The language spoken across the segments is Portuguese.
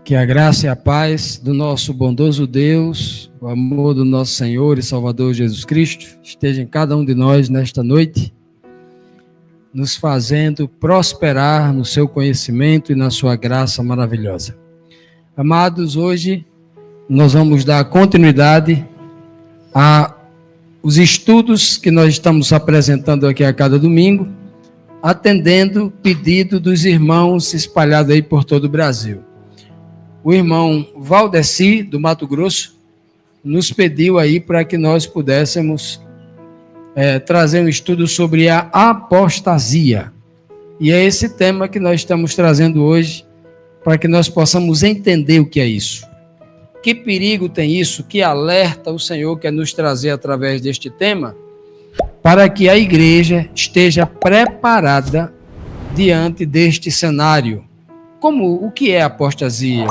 Que a graça e a paz do nosso bondoso Deus, o amor do nosso Senhor e Salvador Jesus Cristo, esteja em cada um de nós nesta noite, nos fazendo prosperar no seu conhecimento e na sua graça maravilhosa. Amados, hoje nós vamos dar continuidade aos estudos que nós estamos apresentando aqui a cada domingo, atendendo o pedido dos irmãos espalhados aí por todo o Brasil. O irmão Valdeci, do Mato Grosso, nos pediu aí para que nós pudéssemos trazer um estudo sobre a apostasia. E é esse tema que nós estamos trazendo hoje, para que nós possamos entender o que é isso. Que perigo tem isso, que alerta o Senhor quer nos trazer através deste tema, para que a igreja esteja preparada diante deste cenário. O que é apostasia?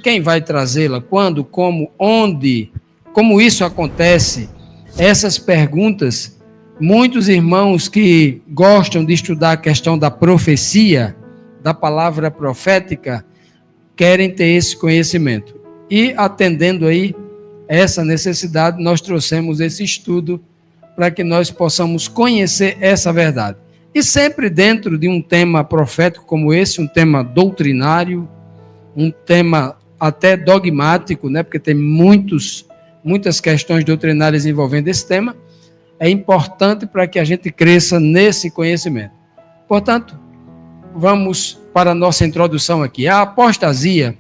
Quem vai trazê-la? Quando? Como? Onde? Como isso acontece? Essas perguntas, muitos irmãos que gostam de estudar a questão da profecia, da palavra profética, querem ter esse conhecimento. E atendendo aí essa necessidade, nós trouxemos esse estudo para que nós possamos conhecer essa verdade. E sempre dentro de um tema profético como esse, um tema doutrinário, um tema até dogmático, né? Porque tem muitas questões doutrinárias envolvendo esse tema, é importante para que a gente cresça nesse conhecimento. Portanto, vamos para a nossa introdução aqui. A apostasia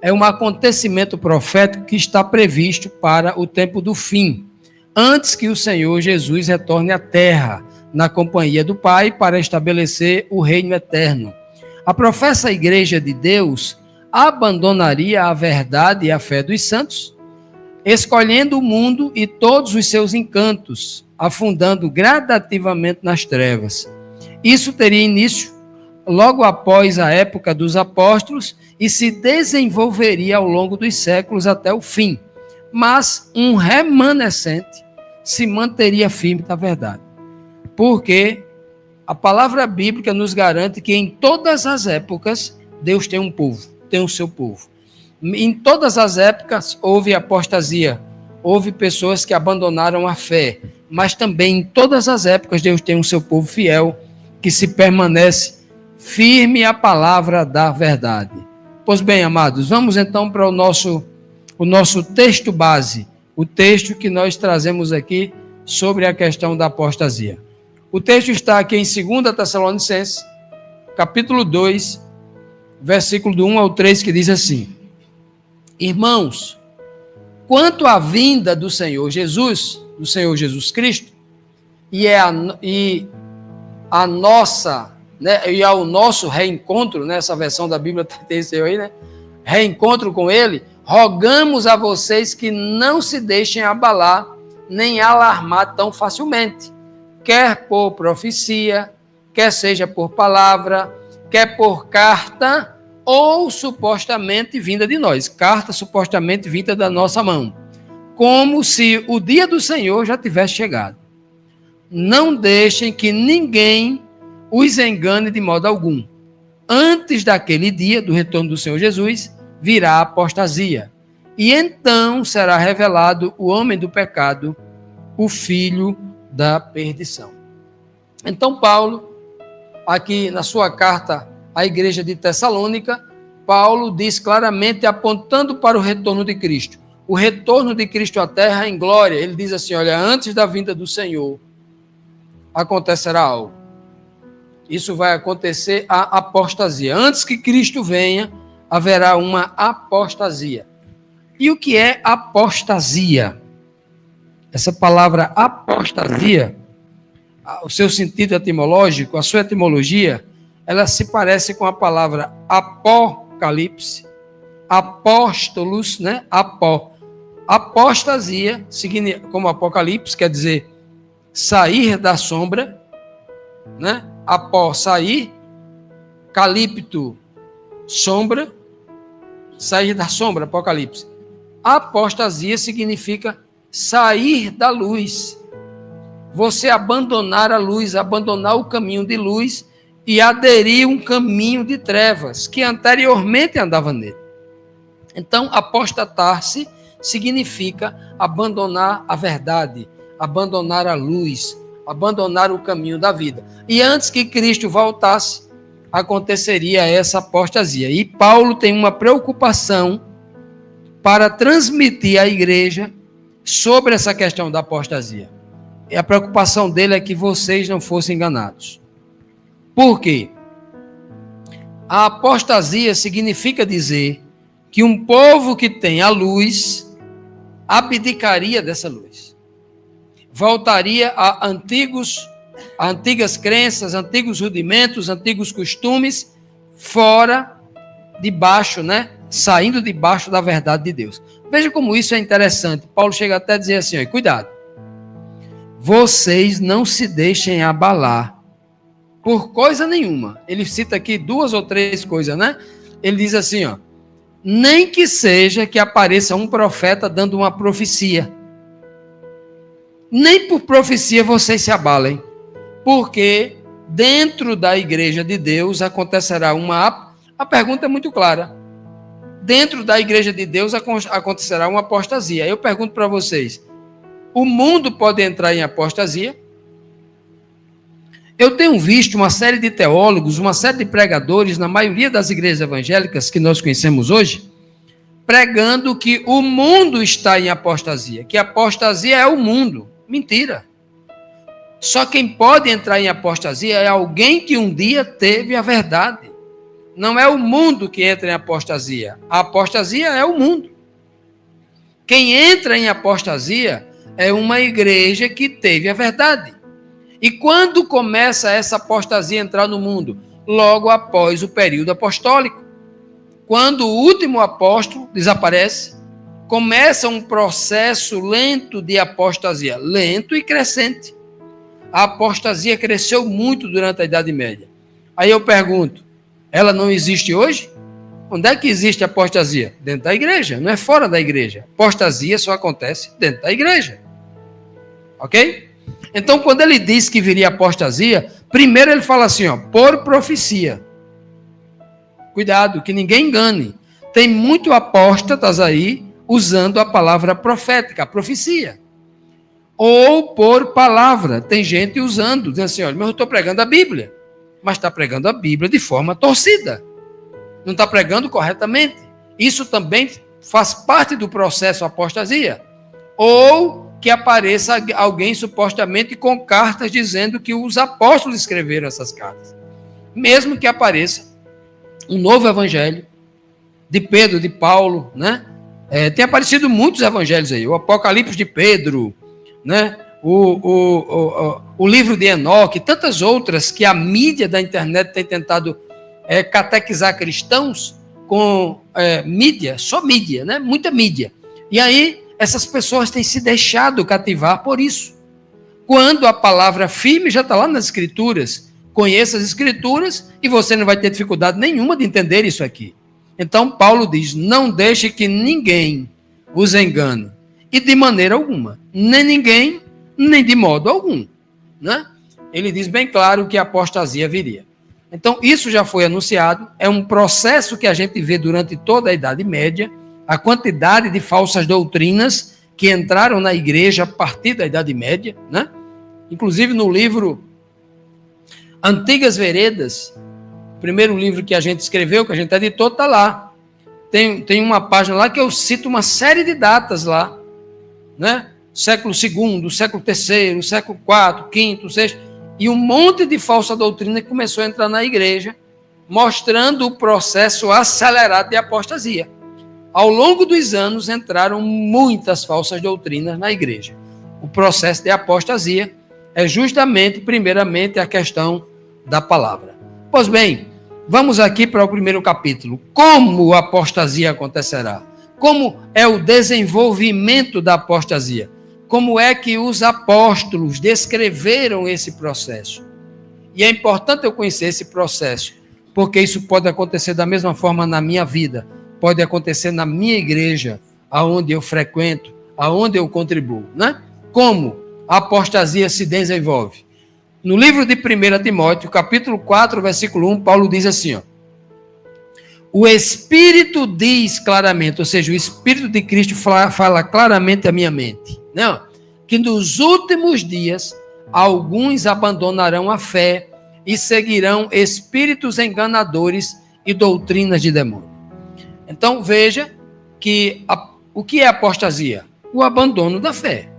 é um acontecimento profético que está previsto para o tempo do fim, antes que o Senhor Jesus retorne à terra, na companhia do Pai, para estabelecer o reino eterno. A professa Igreja de Deus abandonaria a verdade e a fé dos santos, escolhendo o mundo e todos os seus encantos, afundando gradativamente nas trevas. Isso teria início logo após a época dos apóstolos e se desenvolveria ao longo dos séculos até o fim, mas um remanescente se manteria firme na verdade. Porque a palavra bíblica nos garante que em todas as épocas Deus tem um povo, tem o seu povo. Em todas as épocas houve apostasia, houve pessoas que abandonaram a fé, mas também em todas as épocas Deus tem o seu povo fiel, que se permanece firme à palavra da verdade. Pois bem, amados, vamos então para o nosso texto base, o texto que nós trazemos aqui sobre a questão da apostasia. O texto está aqui em 2 Tessalonicenses, capítulo 2, versículo do 1 ao 3, que diz assim: Irmãos, quanto à vinda do Senhor Jesus Cristo, e ao nosso reencontro, nessa versão da Bíblia tem isso aí, né? Reencontro com Ele, rogamos a vocês que não se deixem abalar, nem alarmar tão facilmente, quer por profecia, quer seja por palavra, quer por carta, ou supostamente vinda de nós, carta supostamente vinda da nossa mão, como se o dia do Senhor já tivesse chegado. Não deixem que ninguém os engane de modo algum. Antes daquele dia do retorno do Senhor Jesus, virá a apostasia, e então será revelado o homem do pecado, o filho da perdição. Então Paulo, aqui na sua carta à igreja de Tessalônica, Paulo diz claramente, apontando para o retorno de Cristo. O retorno de Cristo à terra em glória. Ele diz assim, olha, antes da vinda do Senhor, acontecerá algo. Isso vai acontecer a apostasia. Antes que Cristo venha, haverá uma apostasia. E o que é apostasia? Essa palavra apostasia, o seu sentido etimológico, a sua etimologia, ela se parece com a palavra apocalipse, apóstolos, né? Apostasia, como apocalipse, quer dizer sair da sombra, né? Sair, calipto, sombra, sair da sombra, apocalipse. Apostasia significa sair da luz. Você abandonar a luz, abandonar o caminho de luz e aderir um caminho de trevas que anteriormente andava nele. Então, apostatar-se significa abandonar a verdade, abandonar a luz, abandonar o caminho da vida. E antes que Cristo voltasse, aconteceria essa apostasia. E Paulo tem uma preocupação para transmitir à igreja sobre essa questão da apostasia. E a preocupação dele é que vocês não fossem enganados. Por quê? A apostasia significa dizer que um povo que tem a luz abdicaria dessa luz. Voltaria a antigas crenças, antigos rudimentos, antigos costumes, fora, debaixo, saindo debaixo da verdade de Deus. Veja como isso é interessante. Paulo chega até a dizer assim, cuidado. Vocês não se deixem abalar por coisa nenhuma. Ele cita aqui 2 ou 3 coisas, Ele diz assim, nem que seja que apareça um profeta dando uma profecia. Nem por profecia vocês se abalem, porque dentro da igreja de Deus acontecerá a pergunta é muito clara. Dentro da igreja de Deus acontecerá uma apostasia. Eu pergunto para vocês, o mundo pode entrar em apostasia? Eu tenho visto uma série de teólogos, uma série de pregadores, na maioria das igrejas evangélicas que nós conhecemos hoje, pregando que o mundo está em apostasia, que a apostasia é o mundo. Mentira. Só quem pode entrar em apostasia é alguém que um dia teve a verdade. Não é o mundo que entra em apostasia. A apostasia é o mundo. Quem entra em apostasia é uma igreja que teve a verdade. E quando começa essa apostasia a entrar no mundo? Logo após o período apostólico. Quando o último apóstolo desaparece, começa um processo lento de apostasia, lento e crescente. A apostasia cresceu muito durante a Idade Média. Aí eu pergunto, ela não existe hoje? Onde é que existe a apostasia? Dentro da igreja, não é fora da igreja. Apostasia só acontece dentro da igreja. Ok? Então, quando ele diz que viria apostasia, primeiro ele fala assim, por profecia. Cuidado, que ninguém engane. Tem muito apóstatas aí usando a palavra profética, a profecia. Ou por palavra. Tem gente usando, dizendo assim, mas eu estou pregando a Bíblia. Mas está pregando a Bíblia de forma torcida. Não está pregando corretamente. Isso também faz parte do processo apostasia. Ou que apareça alguém supostamente com cartas dizendo que os apóstolos escreveram essas cartas. Mesmo que apareça um novo evangelho de Pedro, de Paulo, tem aparecido muitos evangelhos aí, o Apocalipse de Pedro, o livro de Enoque, tantas outras que a mídia da internet tem tentado catequizar cristãos com mídia, só mídia, muita mídia. E aí essas pessoas têm se deixado cativar por isso. Quando a palavra firme já está lá nas Escrituras, conheça as Escrituras e você não vai ter dificuldade nenhuma de entender isso aqui. Então, Paulo diz, não deixe que ninguém os engane. E de maneira alguma. Nem ninguém, nem de modo algum. Ele diz bem claro que a apostasia viria. Então, isso já foi anunciado. É um processo que a gente vê durante toda a Idade Média. A quantidade de falsas doutrinas que entraram na igreja a partir da Idade Média. Inclusive no livro Antigas Veredas, o primeiro livro que a gente escreveu, que a gente editou, está lá. Tem uma página lá que eu cito uma série de datas lá, Século II, século III, século IV, V, VI, e um monte de falsa doutrina que começou a entrar na igreja, mostrando o processo acelerado de apostasia. Ao longo dos anos entraram muitas falsas doutrinas na igreja. O processo de apostasia é justamente, primeiramente, a questão da palavra. Pois bem, vamos aqui para o primeiro capítulo. Como a apostasia acontecerá? Como é o desenvolvimento da apostasia? Como é que os apóstolos descreveram esse processo? E é importante eu conhecer esse processo, porque isso pode acontecer da mesma forma na minha vida, pode acontecer na minha igreja, aonde eu frequento, aonde eu contribuo, Como a apostasia se desenvolve? No livro de 1 Timóteo, capítulo 4, versículo 1, Paulo diz assim, ó, o Espírito diz claramente, ou seja, o Espírito de Cristo fala claramente à minha mente, não, que nos últimos dias alguns abandonarão a fé e seguirão espíritos enganadores e doutrinas de demônio. Então veja que o que é apostasia? O abandono da fé.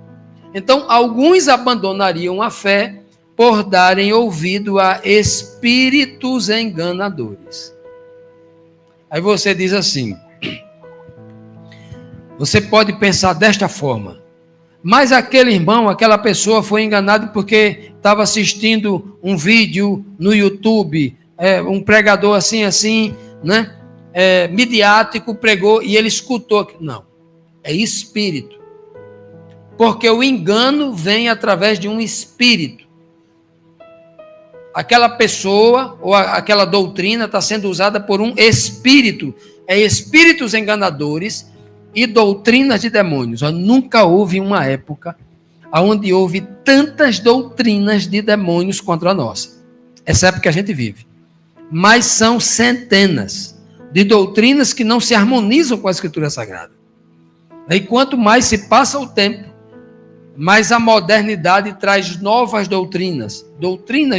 Então alguns abandonariam a fé por darem ouvido a espíritos enganadores. Aí você diz assim, você pode pensar desta forma, mas aquele irmão, aquela pessoa foi enganado porque estava assistindo um vídeo no YouTube, um pregador assim, né? Midiático pregou e ele escutou. Não, é espírito. Porque o engano vem através de um espírito. Aquela pessoa ou aquela doutrina está sendo usada por um espírito. É espíritos enganadores e doutrinas de demônios. Nunca houve uma época onde houve tantas doutrinas de demônios contra a nossa. Essa época que a gente vive. Mas são centenas de doutrinas que não se harmonizam com a Escritura Sagrada. E quanto mais se passa o tempo, mas a modernidade traz novas doutrinas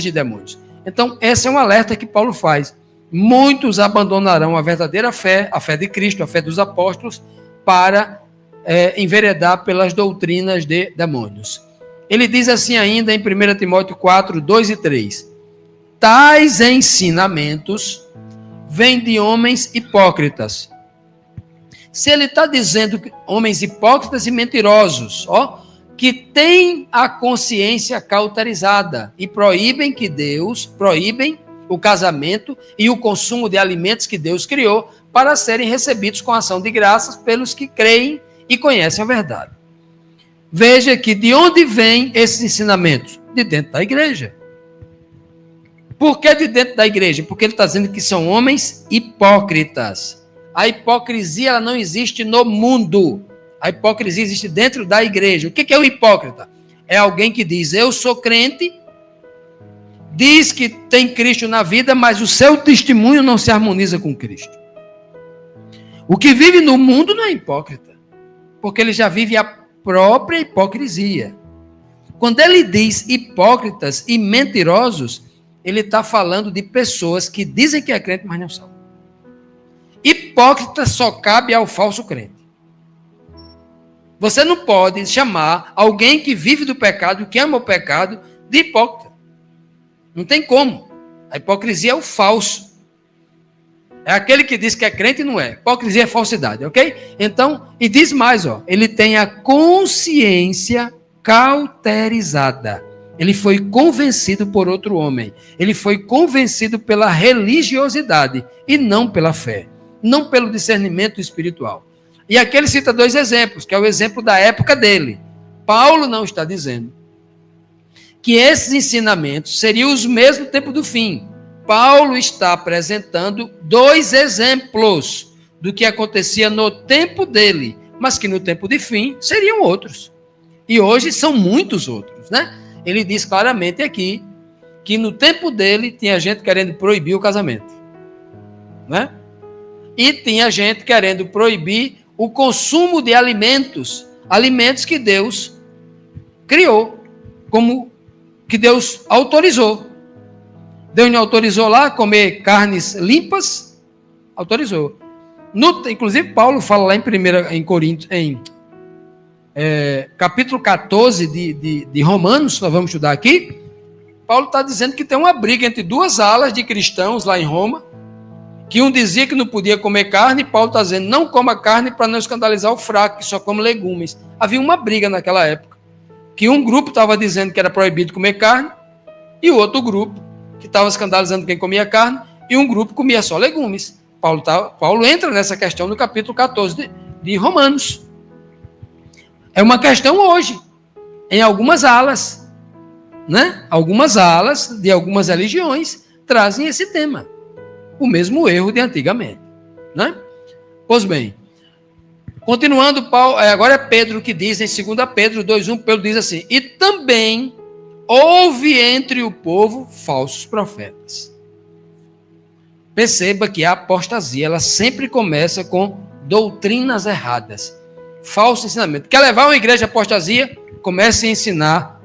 de demônios. Então, esse é um alerta que Paulo faz. Muitos abandonarão a verdadeira fé, a fé de Cristo, a fé dos apóstolos, para enveredar pelas doutrinas de demônios. Ele diz assim ainda em 1 Timóteo 4, 2 e 3. Tais ensinamentos vêm de homens hipócritas. Se ele está dizendo que homens hipócritas e mentirosos, que têm a consciência cauterizada e proíbem o casamento e o consumo de alimentos que Deus criou para serem recebidos com ação de graças pelos que creem e conhecem a verdade. Veja que de onde vêm esses ensinamentos? De dentro da igreja. Por que de dentro da igreja? Porque ele está dizendo que são homens hipócritas. A hipocrisia ela não existe no mundo. A hipocrisia existe dentro da igreja. O que é o hipócrita? É alguém que diz, eu sou crente, diz que tem Cristo na vida, mas o seu testemunho não se harmoniza com Cristo. O que vive no mundo não é hipócrita, porque ele já vive a própria hipocrisia. Quando ele diz hipócritas e mentirosos, ele está falando de pessoas que dizem que é crente, mas não são. Hipócrita só cabe ao falso crente. Você não pode chamar alguém que vive do pecado, que ama o pecado, de hipócrita. Não tem como. A hipocrisia é o falso. É aquele que diz que é crente e não é. Hipocrisia é falsidade, ok? Então, e diz mais, ele tem a consciência cauterizada. Ele foi convencido por outro homem. Ele foi convencido pela religiosidade e não pela fé. Não pelo discernimento espiritual. E aqui ele cita 2 exemplos, que é o exemplo da época dele. Paulo não está dizendo que esses ensinamentos seriam os mesmos no tempo do fim. Paulo está apresentando 2 exemplos do que acontecia no tempo dele, mas que no tempo de fim seriam outros. E hoje são muitos outros, né? Ele diz claramente aqui que no tempo dele tinha gente querendo proibir o casamento, né? E tinha gente querendo proibir o consumo de alimentos que Deus criou, como que Deus autorizou. Deus não autorizou lá comer carnes limpas? Autorizou. Inclusive, Paulo fala lá em Coríntios, capítulo 14 de Romanos, nós vamos estudar aqui. Paulo está dizendo que tem uma briga entre 2 alas de cristãos lá em Roma, que um dizia que não podia comer carne, e Paulo está dizendo, não coma carne para não escandalizar o fraco, que só come legumes. Havia uma briga naquela época, que um grupo estava dizendo que era proibido comer carne, e o outro grupo, que estava escandalizando quem comia carne, e um grupo comia só legumes. Paulo entra nessa questão no capítulo 14 de Romanos. É uma questão hoje, em algumas alas, né? Algumas alas de algumas religiões trazem esse tema. O mesmo erro de antigamente, né? Pois bem, continuando, Paulo, agora é Pedro que diz, em 2 Pedro 2,1, Pedro diz assim, e também houve entre o povo falsos profetas. Perceba que a apostasia, ela sempre começa com doutrinas erradas, falso ensinamento. Quer levar uma igreja à apostasia? Comece a ensinar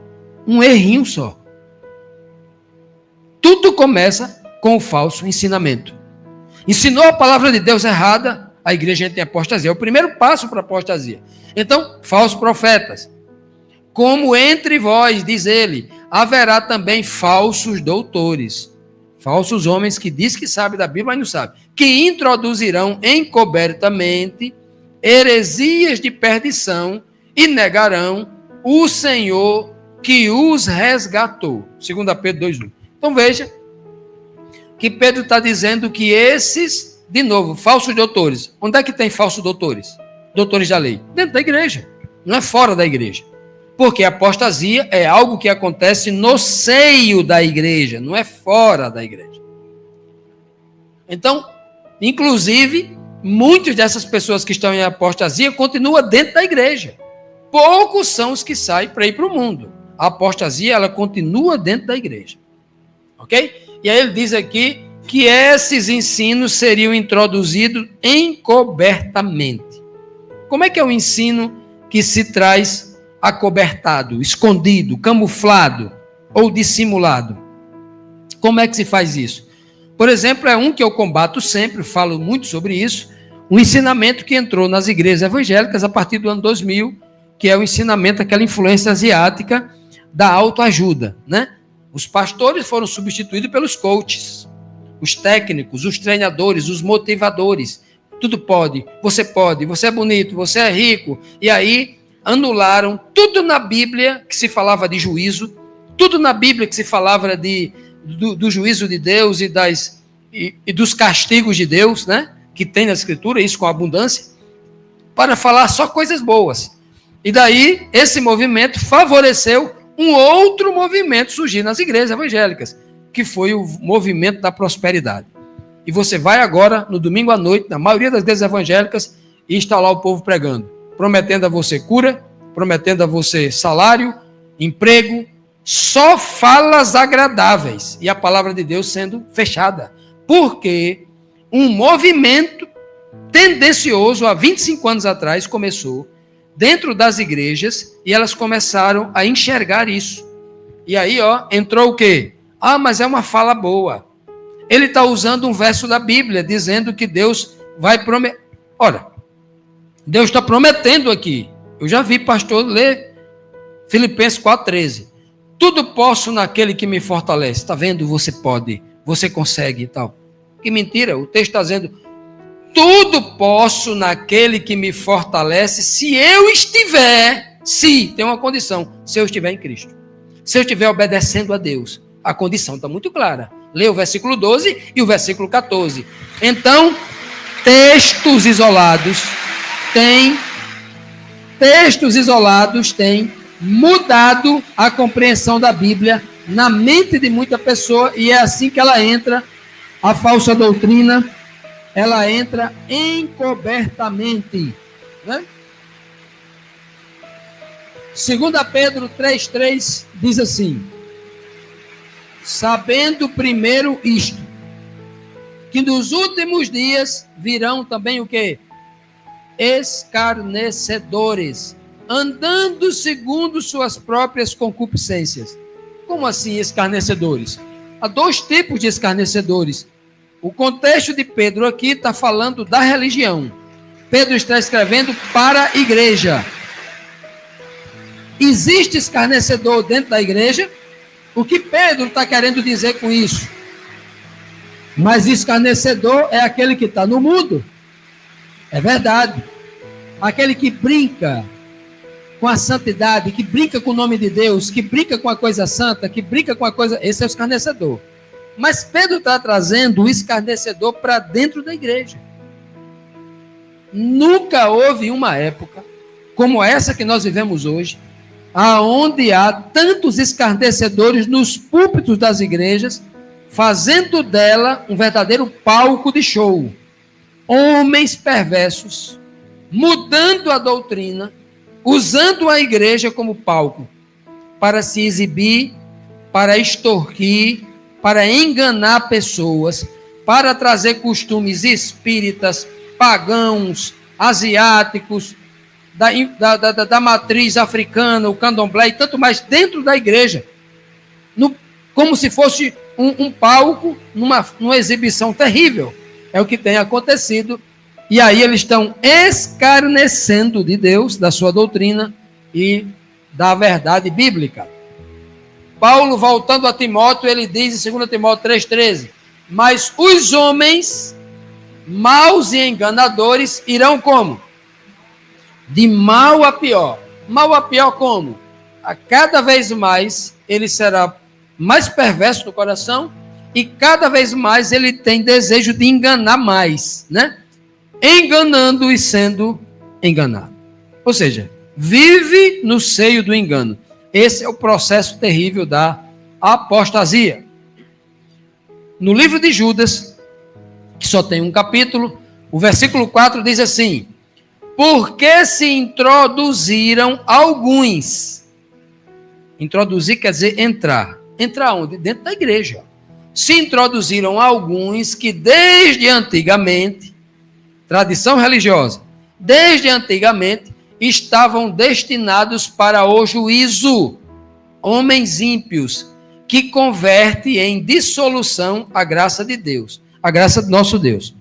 um errinho só. Tudo começa com o falso ensinamento. Ensinou a palavra de Deus errada, a igreja entra em apostasia. É o primeiro passo para a apostasia. Então, falsos profetas. Como entre vós, diz ele, haverá também falsos doutores. Falsos homens que diz que sabe da Bíblia, mas não sabe. Que introduzirão encobertamente heresias de perdição e negarão o Senhor que os resgatou. 2 Pedro 2:1. Então veja que Pedro está dizendo que esses, de novo, falsos doutores. Onde é que tem falsos doutores? Doutores da lei. Dentro da igreja. Não é fora da igreja. Porque a apostasia é algo que acontece no seio da igreja, não é fora da igreja. Então, inclusive, muitas dessas pessoas que estão em apostasia continuam dentro da igreja. Poucos são os que saem para ir para o mundo. A apostasia, ela continua dentro da igreja. Ok? E aí ele diz aqui que esses ensinos seriam introduzidos encobertamente. Como é que é o ensino que se traz acobertado, escondido, camuflado ou dissimulado? Como é que se faz isso? Por exemplo, é um que eu combato sempre, falo muito sobre isso, um ensinamento que entrou nas igrejas evangélicas a partir do ano 2000, que é o ensinamento, aquela influência asiática da autoajuda, né? Os pastores foram substituídos pelos coaches, os técnicos, os treinadores, os motivadores. Tudo pode, você é bonito, você é rico. E aí anularam tudo na Bíblia que se falava de juízo, tudo na Bíblia que se falava do juízo de Deus e dos castigos de Deus, né? Que tem na Escritura, isso com abundância, para falar só coisas boas. E daí, esse movimento favoreceu um outro movimento surgir nas igrejas evangélicas, que foi o movimento da prosperidade. E você vai agora, no domingo à noite, na maioria das igrejas evangélicas, e está lá o povo pregando, prometendo a você cura, prometendo a você salário, emprego, só falas agradáveis, e a palavra de Deus sendo fechada. Porque um movimento tendencioso, há 25 anos atrás, começou dentro das igrejas, e elas começaram a enxergar isso. E aí, entrou o quê? Mas é uma fala boa. Ele está usando um verso da Bíblia, dizendo que Deus vai prometer. Olha, Deus está prometendo aqui. Eu já vi pastor ler Filipenses 4,13. Tudo posso naquele que me fortalece. Está vendo? Você pode, você consegue e tal. Que mentira, o texto está dizendo... Tudo posso naquele que me fortalece, se eu estiver, tem uma condição, se eu estiver em Cristo. Se eu estiver obedecendo a Deus. A condição está muito clara. Lê o versículo 12 e o versículo 14. Então, textos isolados têm mudado a compreensão da Bíblia na mente de muita pessoa, e é assim que ela entra, a falsa doutrina, ela entra encobertamente, né? 2 Pedro 3,3 diz assim: sabendo primeiro isto, que nos últimos dias virão também o quê? Escarnecedores, andando segundo suas próprias concupiscências. Como assim escarnecedores? Há dois tipos de escarnecedores. O contexto de Pedro aqui está falando da religião. Pedro está escrevendo para a igreja. Existe escarnecedor dentro da igreja? O que Pedro está querendo dizer com isso? Mas escarnecedor é aquele que está no mundo. É verdade. Aquele que brinca com a santidade, que brinca com o nome de Deus, que brinca com a coisa santa, que brinca com a coisa... Esse é o escarnecedor. Mas Pedro está trazendo o escarnecedor para dentro da igreja. Nunca houve uma época como essa que nós vivemos hoje, aonde há tantos escarnecedores nos púlpitos das igrejas, fazendo dela um verdadeiro palco de show. Homens perversos, mudando a doutrina, usando a igreja como palco, para se exibir para extorquir, para enganar pessoas, para trazer costumes espíritas, pagãos, asiáticos, da matriz africana, o candomblé e tanto mais dentro da igreja, como se fosse um palco, numa exibição terrível. É o que tem acontecido. E aí eles estão escarnecendo de Deus, da sua doutrina e da verdade bíblica. Paulo, voltando a Timóteo, ele diz em 2 Timóteo 3,13: mas os homens maus e enganadores irão como? De mal a pior. Mal a pior como? A cada vez mais ele será mais perverso no coração e cada vez mais ele tem desejo de enganar mais, né? Enganando e sendo enganado. Ou seja, vive no seio do engano. Esse é o processo terrível da apostasia. No livro de Judas, que só tem um capítulo, o versículo 4 diz assim: porque se introduziram alguns. Introduzir quer dizer entrar. Entrar onde? Dentro da igreja. Se introduziram alguns que desde antigamente, tradição religiosa, desde antigamente, estavam destinados para o juízo. Homens ímpios, que converte em dissolução a graça de Deus, a graça do nosso Deus.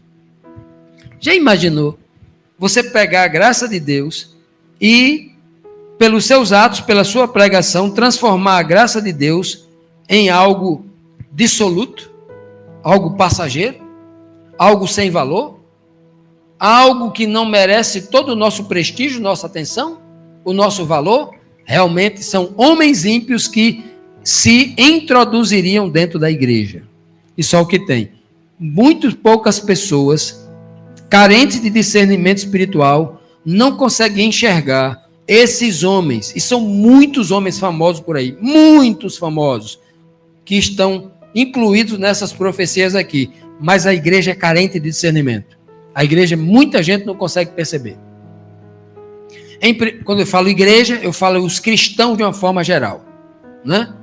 Já imaginou você pegar a graça de Deus e, pelos seus atos, pela sua pregação, transformar a graça de Deus em algo dissoluto, algo passageiro, algo sem valor, algo que não merece todo o nosso prestígio, nossa atenção, o nosso valor? Realmente são homens ímpios que se introduziriam dentro da igreja. Isso é o que tem. Muito poucas pessoas carentes de discernimento espiritual não conseguem enxergar esses homens, e são muitos homens famosos por aí, muitos famosos, que estão incluídos nessas profecias aqui, mas a igreja é carente de discernimento. A igreja, muita gente não consegue perceber. Quando eu falo igreja, eu falo os cristãos de uma forma geral, né?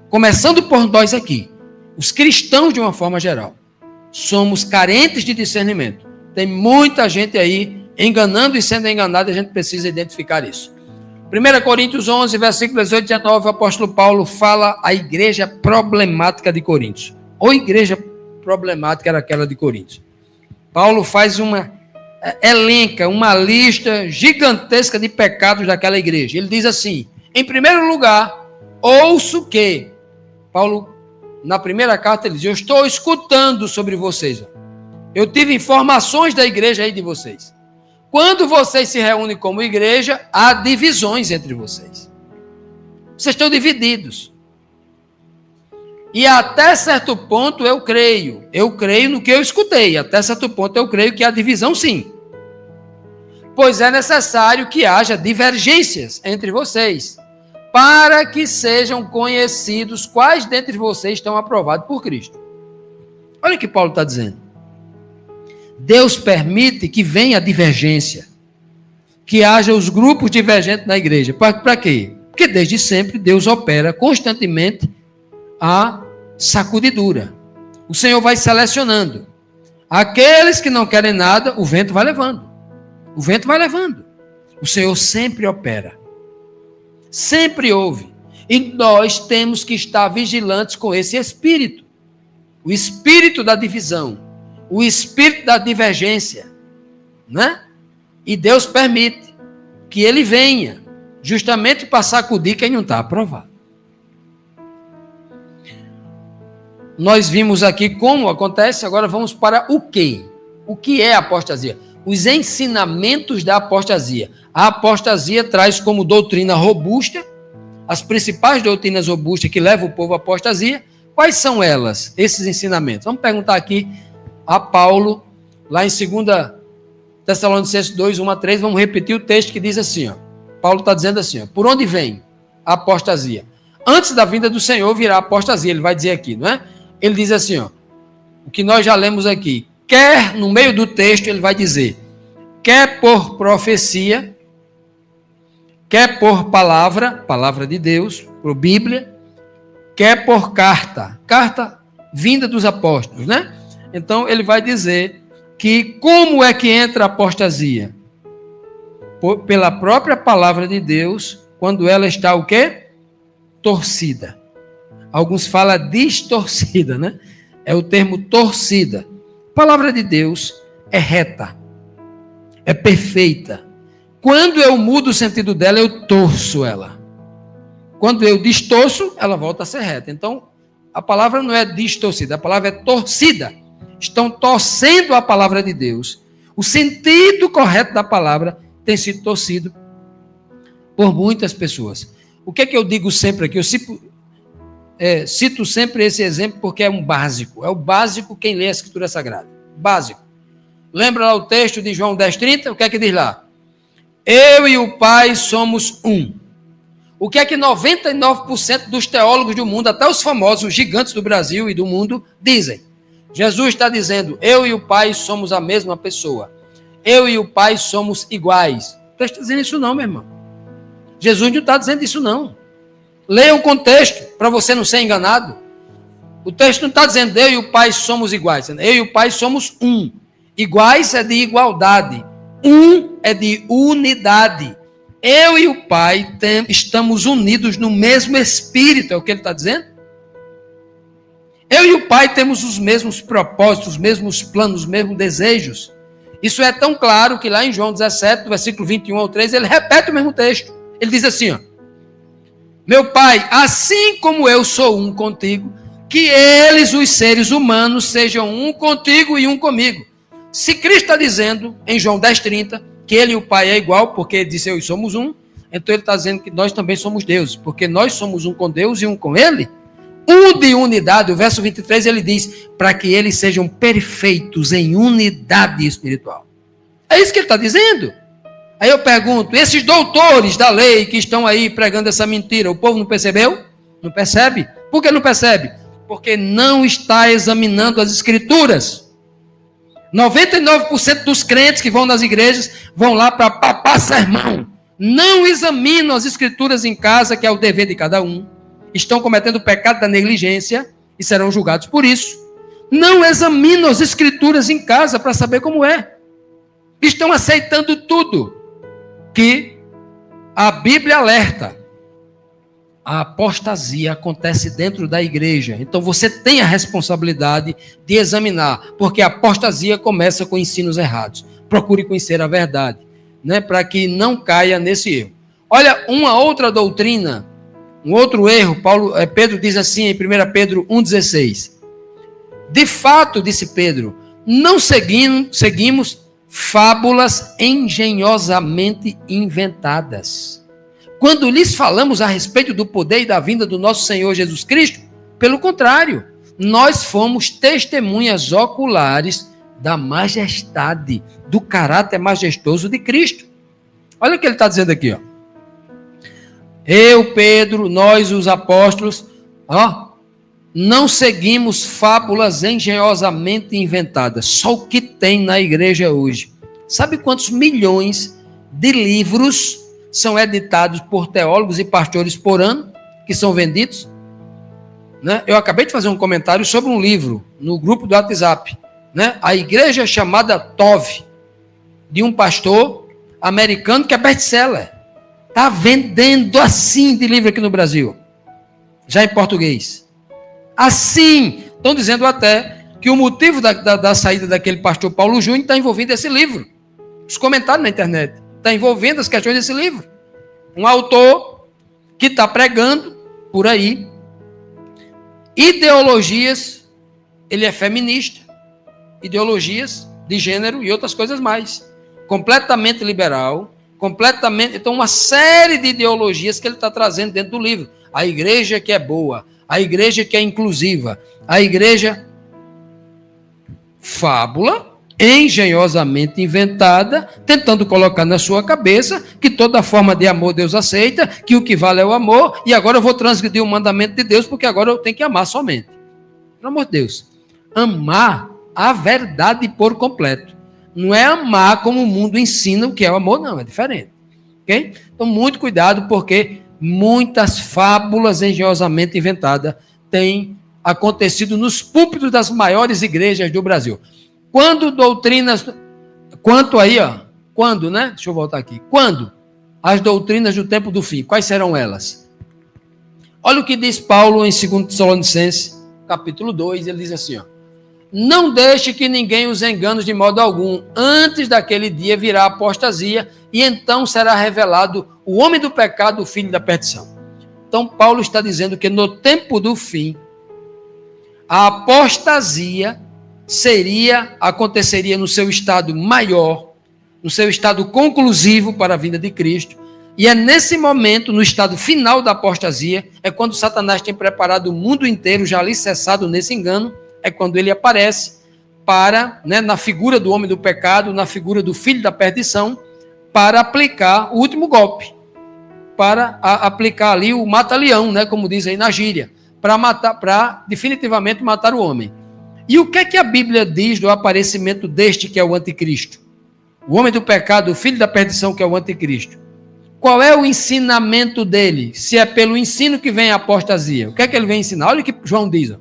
Começando por nós aqui, os cristãos de uma forma geral, somos carentes de discernimento. Tem muita gente aí enganando e sendo enganada, a gente precisa identificar isso. 1 Coríntios 11, versículo 18 e 19, o apóstolo Paulo fala a igreja problemática de Coríntios. Ou igreja problemática era aquela de Coríntios. Paulo faz elenca uma lista gigantesca de pecados daquela igreja. Ele diz assim: em primeiro lugar, ouço que... Paulo, na primeira carta, ele diz: eu estou escutando sobre vocês. Eu tive informações da igreja aí de vocês. Quando vocês se reúnem como igreja, há divisões entre vocês. Vocês estão divididos. E até certo ponto eu creio no que eu escutei. Até certo ponto eu creio que há divisão, sim. Pois é necessário que haja divergências entre vocês, para que sejam conhecidos quais dentre vocês estão aprovados por Cristo. Olha o que Paulo está dizendo. Deus permite que venha a divergência, que haja os grupos divergentes na igreja. Para quê? Porque desde sempre Deus opera constantemente a sacudidura. O Senhor vai selecionando. Aqueles que não querem nada, o vento vai levando. O vento vai levando. O Senhor sempre opera. Sempre houve. E nós temos que estar vigilantes com esse espírito. O espírito da divisão. O espírito da divergência. Né? E Deus permite que ele venha justamente para sacudir quem não está aprovado. Nós vimos aqui como acontece, agora vamos para o quê? O que é a apostasia? Os ensinamentos da apostasia. A apostasia traz como doutrina robusta, as principais doutrinas robustas que levam o povo à apostasia. Quais são elas, esses ensinamentos? Vamos perguntar aqui a Paulo, lá em 2 Tessalonicenses 2, 1 a 3, vamos repetir o texto que diz assim, ó. Paulo está dizendo assim, ó, por onde vem a apostasia? Antes da vinda do Senhor virá a apostasia, ele vai dizer aqui, não é? Ele diz assim, ó, o que nós já lemos aqui, quer, no meio do texto, ele vai dizer, quer por profecia, quer por palavra de Deus, por Bíblia, quer por carta vinda dos apóstolos, né? Então ele vai dizer que como é que entra a apostasia? Pela própria palavra de Deus, quando ela está o quê? Torcida. Alguns falam distorcida, né? É o termo torcida. A palavra de Deus é reta, é perfeita. Quando eu mudo o sentido dela, eu torço ela. Quando eu distorço, ela volta a ser reta. Então, a palavra não é distorcida, a palavra é torcida. Estão torcendo a palavra de Deus. O sentido correto da palavra tem sido torcido por muitas pessoas. O que é que eu digo sempre aqui? Eu cito sempre esse exemplo porque é um básico. É o básico quem lê a Escritura Sagrada. Básico. Lembra lá o texto de João 10:30? O que é que diz lá? Eu e o Pai somos um. O que é que 99% dos teólogos do mundo, até os famosos, os gigantes do Brasil e do mundo, dizem? Jesus está dizendo, eu e o Pai somos a mesma pessoa. Eu e o Pai somos iguais. Não está dizendo isso não, meu irmão. Jesus não está dizendo isso não. Leia o contexto, para você não ser enganado. O texto não está dizendo, eu e o Pai somos iguais. Eu e o Pai somos um. Iguais é de igualdade. Um é de unidade. Eu e o Pai estamos unidos no mesmo Espírito, é o que ele está dizendo? Eu e o Pai temos os mesmos propósitos, os mesmos planos, os mesmos desejos. Isso é tão claro que lá em João 17, do versículo 21 ao 3, ele repete o mesmo texto. Ele diz assim, ó, meu Pai, assim como eu sou um contigo, que eles, os seres humanos, sejam um contigo e um comigo. Se Cristo está dizendo, em João 10:30, que ele e o Pai é igual, porque ele disse, eu somos um, então ele está dizendo que nós também somos deuses, porque nós somos um com Deus e um com ele. Um de unidade, o verso 23, ele diz, para que eles sejam perfeitos em unidade espiritual. É isso que ele está dizendo. Aí eu pergunto, esses doutores da lei que estão aí pregando essa mentira, o povo não percebeu? Não percebe? Por que não percebe? Porque não está examinando as escrituras. 99% dos crentes que vão nas igrejas vão lá para papar sermão. Não examinam as escrituras em casa, que é o dever de cada um. Estão cometendo o pecado da negligência e serão julgados por isso. Não examinam as escrituras em casa para saber como é. Estão aceitando tudo que a Bíblia alerta. A apostasia acontece dentro da igreja. Então você tem a responsabilidade de examinar, porque a apostasia começa com ensinos errados. Procure conhecer a verdade, né, para que não caia nesse erro. Olha, uma outra doutrina, um outro erro, Pedro diz assim em 1 Pedro 1,16. De fato, disse Pedro, não seguimos fábulas engenhosamente inventadas. Quando lhes falamos a respeito do poder e da vinda do nosso Senhor Jesus Cristo, pelo contrário, nós fomos testemunhas oculares da majestade, do caráter majestoso de Cristo. Olha o que ele está dizendo aqui, ó. Eu, Pedro, nós, os apóstolos, não seguimos fábulas engenhosamente inventadas, só o que tem na igreja hoje. Sabe quantos milhões de livros são editados por teólogos e pastores por ano, que são vendidos? Né? Eu acabei de fazer um comentário sobre um livro no grupo do WhatsApp, né? A igreja chamada Tov, de um pastor americano que é best-seller. Está vendendo assim de livro aqui no Brasil, já em português. Assim, estão dizendo até que o motivo da saída daquele pastor Paulo Júnior está envolvido esse livro. Os comentários na internet está envolvendo as questões desse livro. Um autor que está pregando por aí ideologias, ele é feminista, ideologias de gênero e outras coisas mais. Completamente liberal, então uma série de ideologias que ele está trazendo dentro do livro. A igreja que é boa, a igreja que é inclusiva, a igreja fábula engenhosamente inventada, tentando colocar na sua cabeça que toda forma de amor Deus aceita, que o que vale é o amor, e agora eu vou transgredir o mandamento de Deus, porque agora eu tenho que amar somente. Pelo amor de Deus. Amar a verdade por completo. Não é amar como o mundo ensina o que é o amor, não, é diferente. Okay? Então, muito cuidado, porque muitas fábulas engenhosamente inventadas tem acontecido nos púlpitos das maiores igrejas do Brasil. Quando as doutrinas do tempo do fim, quais serão elas? Olha o que diz Paulo em 2 Tessalonicenses, capítulo 2, ele diz assim, não deixe que ninguém os engane de modo algum, antes daquele dia virá a apostasia, e então será revelado o homem do pecado, o filho da perdição. Então Paulo está dizendo que no tempo do fim, a apostasia aconteceria no seu estado maior, no seu estado conclusivo para a vinda de Cristo, e é nesse momento, no estado final da apostasia, é quando Satanás tem preparado o mundo inteiro, já alicerçado nesse engano, é quando ele aparece para, na figura do homem do pecado, na figura do filho da perdição, para aplicar o último golpe, para aplicar ali o mata-leão, como diz aí na gíria, para definitivamente matar o homem. E o que é que a Bíblia diz do aparecimento deste que é o anticristo? O homem do pecado, o filho da perdição que é o anticristo. Qual é o ensinamento dele? Se é pelo ensino que vem a apostasia. O que é que ele vem ensinar? Olha o que João diz.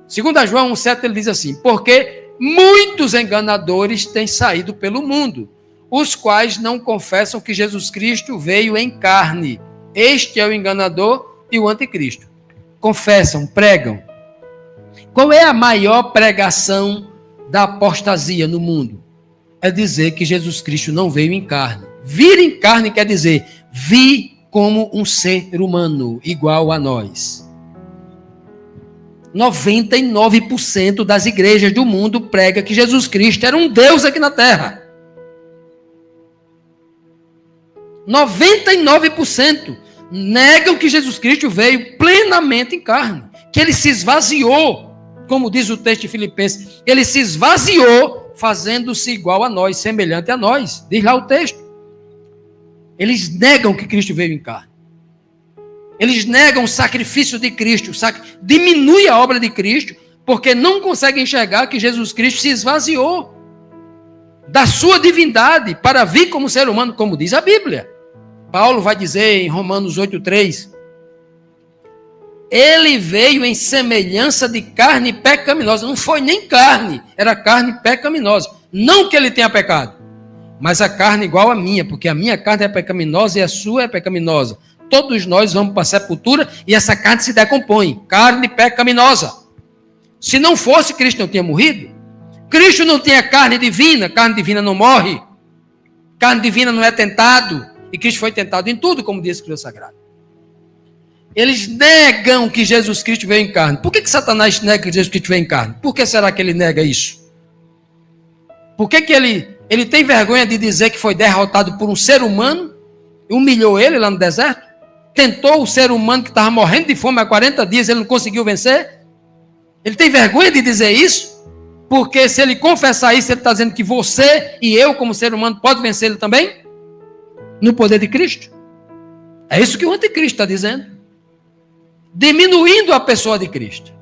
Segundo João 1,7, ele diz assim, porque muitos enganadores têm saído pelo mundo, os quais não confessam que Jesus Cristo veio em carne. Este é o enganador e o anticristo. Confessam, pregam. Qual é a maior pregação da apostasia no mundo? É dizer que Jesus Cristo não veio em carne. Vir em carne quer dizer vir como um ser humano, igual a nós. 99% das igrejas do mundo prega que Jesus Cristo era um Deus aqui na terra. 99% negam que Jesus Cristo veio plenamente em carne, que ele se esvaziou, como diz o texto de Filipenses, ele se esvaziou fazendo-se igual a nós, semelhante a nós, diz lá o texto. Eles negam que Cristo veio em carne. Eles negam o sacrifício de Cristo, diminui a obra de Cristo, porque não conseguem enxergar que Jesus Cristo se esvaziou da sua divindade para vir como ser humano, como diz a Bíblia. Paulo vai dizer em Romanos 8,3, ele veio em semelhança de carne pecaminosa. Não foi nem carne, era carne pecaminosa. Não que ele tenha pecado, mas a carne igual a minha, porque a minha carne é pecaminosa e a sua é pecaminosa. Todos nós vamos para a sepultura e essa carne se decompõe. Carne pecaminosa. Se não fosse, Cristo não tinha morrido. Cristo não tinha carne divina não morre. Carne divina não é tentado. E Cristo foi tentado em tudo, como diz a Escritura Sagrada. Eles negam que Jesus Cristo veio em carne. Por que Satanás nega que Jesus Cristo veio em carne? Por que será que ele nega isso? Por que ele tem vergonha de dizer que foi derrotado por um ser humano? Humilhou ele lá no deserto? Tentou o ser humano que estava morrendo de fome há 40 dias, ele não conseguiu vencer? Ele tem vergonha de dizer isso? Porque se ele confessar isso, ele está dizendo que você e eu, como ser humano, pode vencer ele também? No poder de Cristo? É isso que o anticristo está dizendo. Diminuindo a pessoa de Cristo.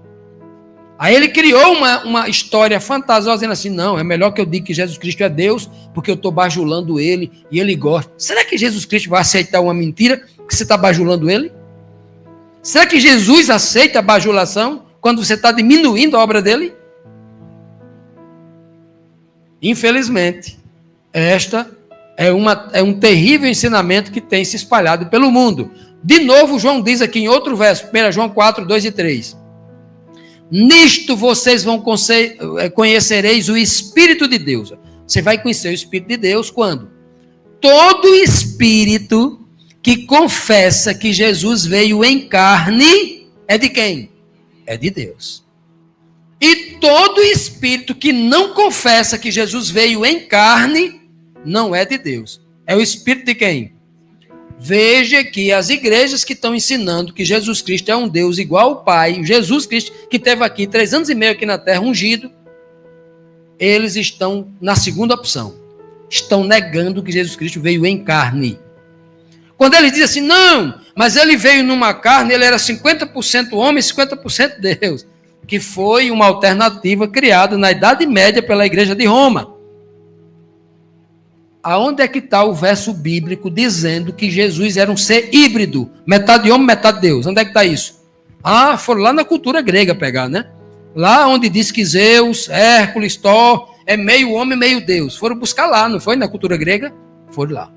Aí ele criou uma história fantasiosa, dizendo assim, não, é melhor que eu diga que Jesus Cristo é Deus, porque eu estou bajulando ele e ele gosta. Será que Jesus Cristo vai aceitar uma mentira que você está bajulando ele? Será que Jesus aceita a bajulação quando você está diminuindo a obra dele? Infelizmente, esta é um terrível ensinamento que tem se espalhado pelo mundo. De novo, João diz aqui em outro verso, 1 João 4, 2 e 3. Nisto vocês conhecereis o Espírito de Deus. Você vai conhecer o Espírito de Deus quando? Todo espírito que confessa que Jesus veio em carne é de quem? É de Deus. E todo espírito que não confessa que Jesus veio em carne não é de Deus. É o espírito de quem? Veja que as igrejas que estão ensinando que Jesus Cristo é um Deus igual ao Pai, Jesus Cristo que esteve aqui 3 anos e meio aqui na terra ungido, eles estão na segunda opção. Estão negando que Jesus Cristo veio em carne. Quando eles dizem assim, não, mas ele veio numa carne, ele era 50% homem e 50% Deus, que foi uma alternativa criada na Idade Média pela Igreja de Roma. Aonde é que está o verso bíblico dizendo que Jesus era um ser híbrido, metade homem, metade Deus? Onde é que está isso? Ah, foram lá na cultura grega pegar, né? Lá onde diz que Zeus, Hércules, Thor, é meio homem, meio Deus. Foram buscar lá, não foi? Na cultura grega? Foram lá.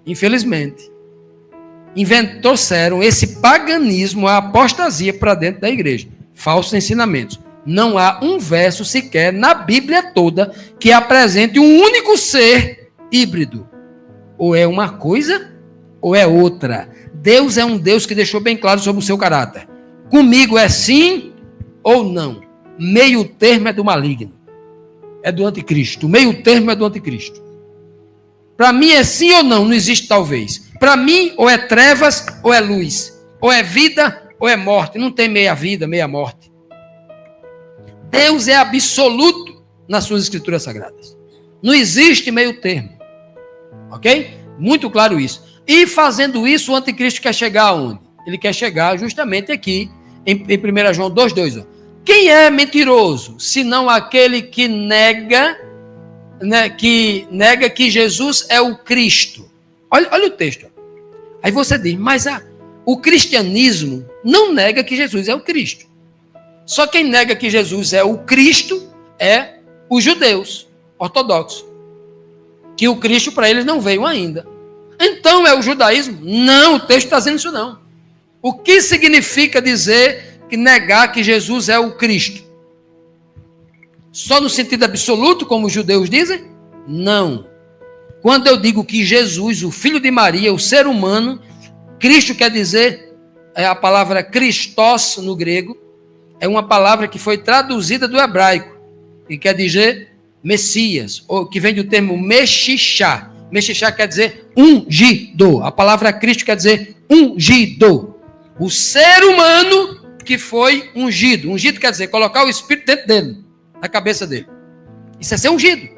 Infelizmente. Trouxeram esse paganismo, a apostasia para dentro da igreja. Falsos ensinamentos. Não há um verso sequer na Bíblia toda que apresente um único ser híbrido. Ou é uma coisa, ou é outra. Deus é um Deus que deixou bem claro sobre o seu caráter. Comigo é sim ou não. Meio termo é do maligno. É do anticristo. Meio termo é do anticristo. Para mim é sim ou não, não existe talvez. Para mim, ou é trevas ou é luz. Ou é vida ou é morte. Não tem meia vida, meia morte. Deus é absoluto nas suas escrituras sagradas. Não existe meio termo. Ok? Muito claro isso. E fazendo isso, o anticristo quer chegar aonde? Ele quer chegar justamente aqui, em 1 João 2,2. Quem é mentiroso, senão aquele que nega, né, que Jesus é o Cristo? Olha o texto. Aí você diz, mas o cristianismo não nega que Jesus é o Cristo. Só quem nega que Jesus é o Cristo é os judeus ortodoxos. Que o Cristo para eles não veio ainda. Então é o judaísmo? Não, o texto está dizendo isso não. O que significa dizer que negar que Jesus é o Cristo? Só no sentido absoluto, como os judeus dizem? Não. Quando eu digo que Jesus, o filho de Maria, o ser humano, Cristo quer dizer, é a palavra Christos no grego, é uma palavra que foi traduzida do hebraico, e quer dizer Messias, ou que vem do termo Meshishá. Meshishá quer dizer ungido. A palavra Cristo quer dizer ungido. O ser humano que foi ungido. Ungido quer dizer colocar o Espírito dentro dele, na cabeça dele. Isso é ser ungido.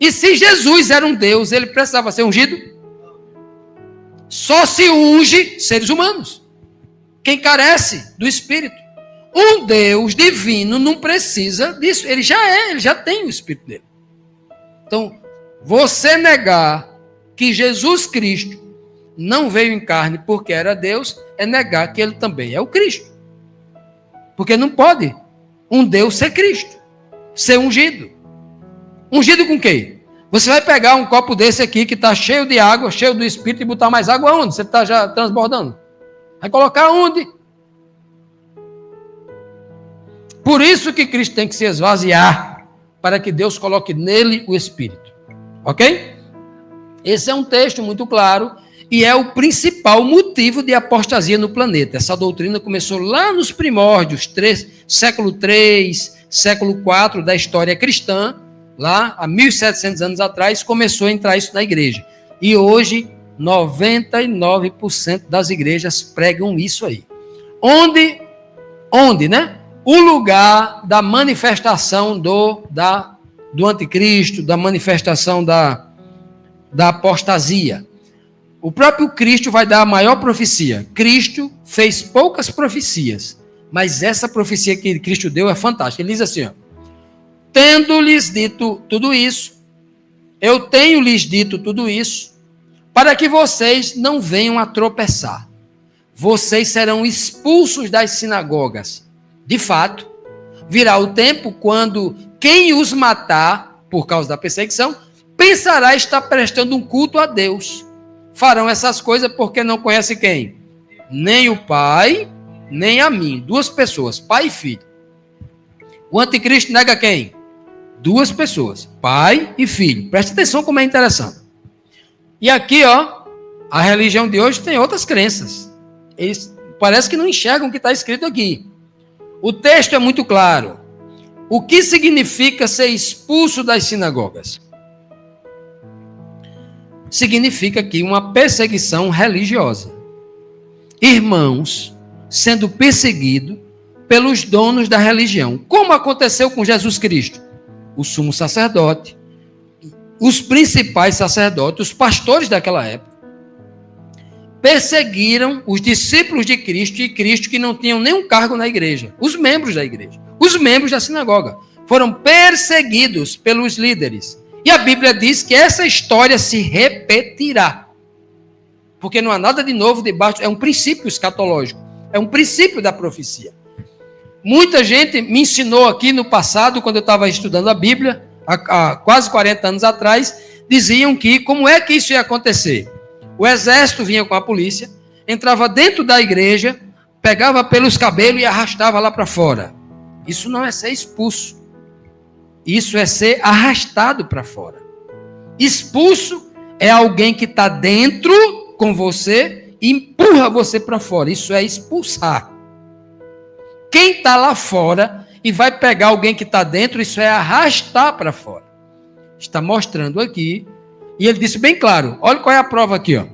E se Jesus era um Deus, ele precisava ser ungido? Só se unge seres humanos. Quem carece do Espírito. Um Deus divino não precisa disso. Ele já tem o Espírito dele. Então, você negar que Jesus Cristo não veio em carne porque era Deus, é negar que ele também é o Cristo. Porque não pode um Deus ser Cristo, ser ungido. Ungido com quê? Você vai pegar um copo desse aqui que está cheio de água, cheio do Espírito, e botar mais água onde? Você está já transbordando. Vai colocar onde? Por isso que Cristo tem que se esvaziar, para que Deus coloque nele o Espírito. Ok? Esse é um texto muito claro e é o principal motivo de apostasia no planeta. Essa doutrina começou lá nos primórdios, século 3, século 4 da história cristã, lá há 1.700 anos atrás, começou a entrar isso na igreja. E hoje, 99% das igrejas pregam isso aí. Onde, né? O lugar da manifestação do anticristo, da manifestação da apostasia. O próprio Cristo vai dar a maior profecia. Cristo fez poucas profecias, mas essa profecia que Cristo deu é fantástica. Ele diz assim, ó, tendo-lhes dito tudo isso, eu tenho-lhes dito tudo isso, para que vocês não venham a tropeçar. Vocês serão expulsos das sinagogas. De fato, virá o tempo quando quem os matar, por causa da perseguição, pensará estar prestando um culto a Deus. Farão essas coisas porque não conhecem quem? Nem o Pai, nem a mim. Duas pessoas, pai e filho. O anticristo nega quem? Duas pessoas, pai e filho. Presta atenção como é interessante. E aqui, ó, a religião de hoje tem outras crenças. Eles parece que não enxergam o que está escrito aqui. O texto é muito claro. O que significa ser expulso das sinagogas? Significa aqui uma perseguição religiosa. Irmãos sendo perseguidos pelos donos da religião. Como aconteceu com Jesus Cristo? O sumo sacerdote, os principais sacerdotes, os pastores daquela época, perseguiram os discípulos de Cristo e Cristo que não tinham nenhum cargo na igreja. Os membros da igreja, os membros da sinagoga, foram perseguidos pelos líderes. E a Bíblia diz que essa história se repetirá. Porque não há nada de novo debaixo, é um princípio escatológico. É um princípio da profecia. Muita gente me ensinou aqui no passado, quando eu estava estudando a Bíblia, há quase 40 anos atrás, diziam que como é que isso ia acontecer? O exército vinha com a polícia, entrava dentro da igreja, pegava pelos cabelos e arrastava lá para fora. Isso não é ser expulso. Isso é ser arrastado para fora. Expulso é alguém que está dentro com você e empurra você para fora. Isso é expulsar. Quem está lá fora e vai pegar alguém que está dentro, isso é arrastar para fora. Está mostrando aqui. E ele disse bem claro, olha qual é a prova aqui, ó.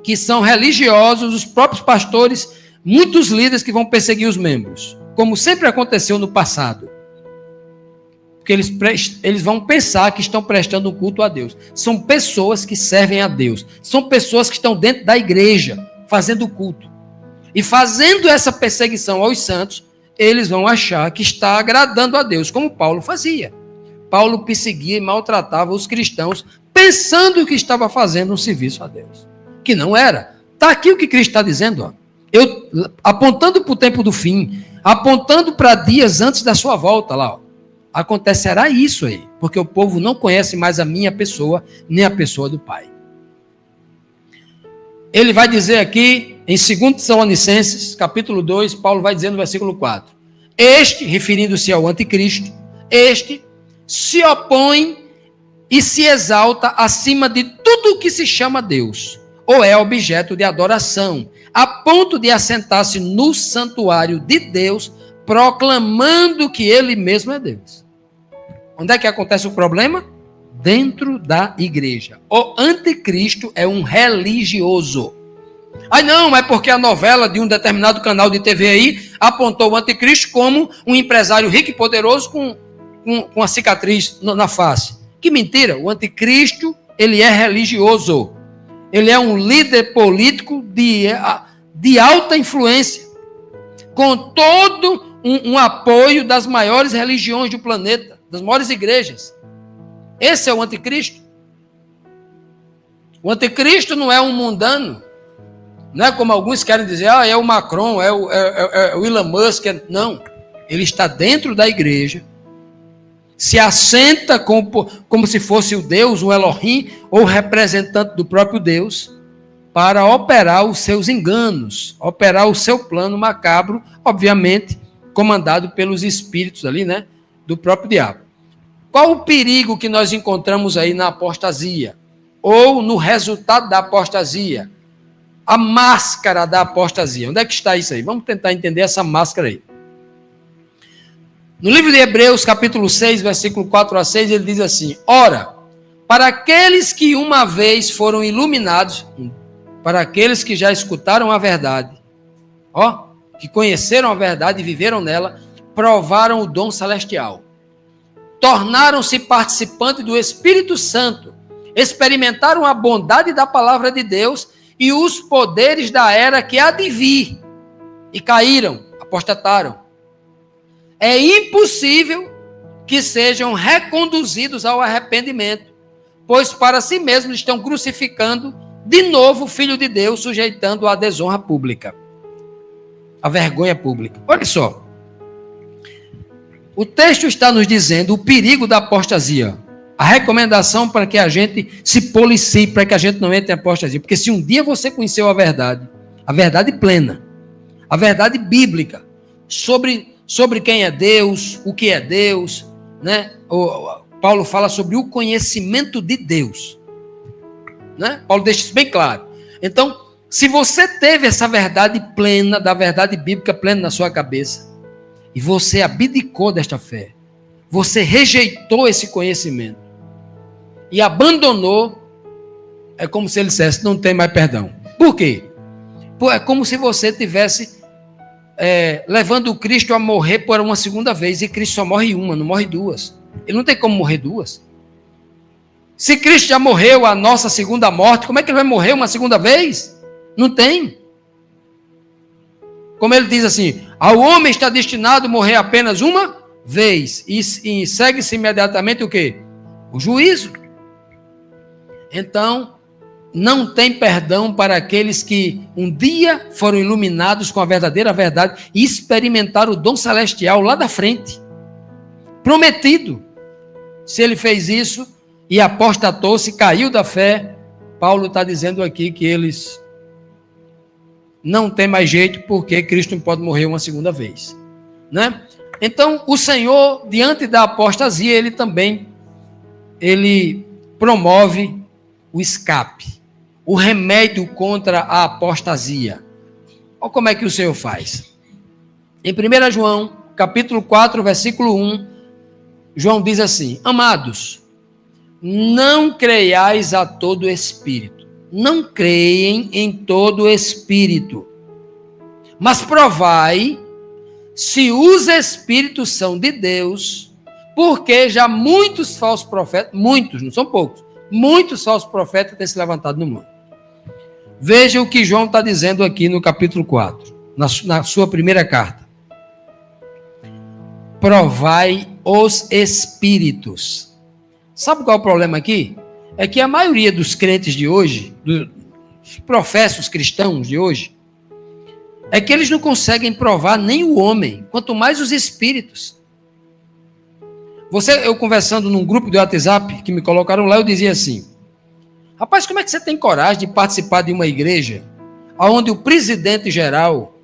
Que são religiosos, os próprios pastores, muitos líderes que vão perseguir os membros. Como sempre aconteceu no passado. Porque eles vão pensar que estão prestando um culto a Deus. São pessoas que servem a Deus. São pessoas que estão dentro da igreja, fazendo culto. E fazendo essa perseguição aos santos, eles vão achar que está agradando a Deus, como Paulo fazia. Paulo perseguia e maltratava os cristãos, pensando que estava fazendo um serviço a Deus. Que não era. Está aqui o que Cristo está dizendo. Ó. Apontando para o tempo do fim, apontando para dias antes da sua volta lá. Ó. Acontecerá isso aí, porque o povo não conhece mais a minha pessoa, nem a pessoa do Pai. Ele vai dizer aqui, em 2 Tessalonicenses, capítulo 2, Paulo vai dizer no versículo 4, este, referindo-se ao anticristo, este se opõe e se exalta acima de tudo o que se chama Deus, ou é objeto de adoração, a ponto de assentar-se no santuário de Deus, proclamando que ele mesmo é Deus. Onde é que acontece o problema? Dentro da igreja. O anticristo é um religioso. Ai não, é porque a novela de um determinado canal de TV aí apontou o anticristo como um empresário rico e poderoso com a cicatriz na face. Que mentira, o anticristo, ele é religioso. Ele é um líder político de alta influência, com todo um apoio das maiores religiões do planeta, das maiores igrejas. Esse é o anticristo. O anticristo não é um mundano, não é como alguns querem dizer, é o Macron, é o Elon Musk. Não, ele está dentro da igreja, se assenta como se fosse o Deus, o Elohim, ou representante do próprio Deus, para operar os seus enganos, operar o seu plano macabro, obviamente, comandado pelos espíritos ali, né, do próprio diabo. Qual o perigo que nós encontramos aí na apostasia? Ou no resultado da apostasia? A máscara da apostasia. Onde é que está isso aí? Vamos tentar entender essa máscara aí. No livro de Hebreus, capítulo 6, versículo 4 a 6, ele diz assim, ora, para aqueles que uma vez foram iluminados, para aqueles que já escutaram a verdade, que conheceram a verdade e viveram nela, provaram o dom celestial, tornaram-se participantes do Espírito Santo, experimentaram a bondade da palavra de Deus e os poderes da era que há de vir, e caíram, apostataram. É impossível que sejam reconduzidos ao arrependimento, pois para si mesmos estão crucificando de novo o Filho de Deus, sujeitando à desonra pública, à vergonha pública. Olha só, o texto está nos dizendo o perigo da apostasia, a recomendação para que a gente se policie, para que a gente não entre em apostasia, porque se um dia você conheceu a verdade plena, a verdade bíblica, sobre quem é Deus, o que é Deus, né? Paulo fala sobre o conhecimento de Deus, né? Paulo deixa isso bem claro. Então, se você teve essa verdade plena, da verdade bíblica plena na sua cabeça, e você abdicou desta fé, você rejeitou esse conhecimento, e abandonou, é como se ele dissesse, não tem mais perdão. Por quê? É como se você tivesse levando o Cristo a morrer por uma segunda vez, e Cristo só morre uma, não morre duas. Ele não tem como morrer duas. Se Cristo já morreu a nossa segunda morte, como é que ele vai morrer uma segunda vez? Não tem. Como ele diz assim, ao homem está destinado a morrer apenas uma vez, e segue-se imediatamente o quê? O juízo. Então, não tem perdão para aqueles que um dia foram iluminados com a verdadeira verdade e experimentaram o dom celestial lá da frente. Prometido. Se ele fez isso e apostatou-se, caiu da fé, Paulo está dizendo aqui que eles não têm mais jeito porque Cristo não pode morrer uma segunda vez. Né? Então, o Senhor, diante da apostasia, ele promove o escape, o remédio contra a apostasia. Olha como é que o Senhor faz. Em 1 João, capítulo 4, versículo 1, João diz assim: amados, não creiais a todo espírito, não creem em todo espírito, mas provai se os espíritos são de Deus, porque já muitos falsos profetas, muitos, não são poucos, muitos falsos profetas têm se levantado no mundo. Veja o que João está dizendo aqui no capítulo 4, na sua primeira carta. Provai os espíritos. Sabe qual é o problema aqui? É que a maioria dos crentes de hoje, dos professos cristãos de hoje, é que eles não conseguem provar nem o homem, quanto mais os espíritos. Eu conversando num grupo de WhatsApp que me colocaram lá, eu dizia assim: rapaz, como é que você tem coragem de participar de uma igreja onde o presidente geral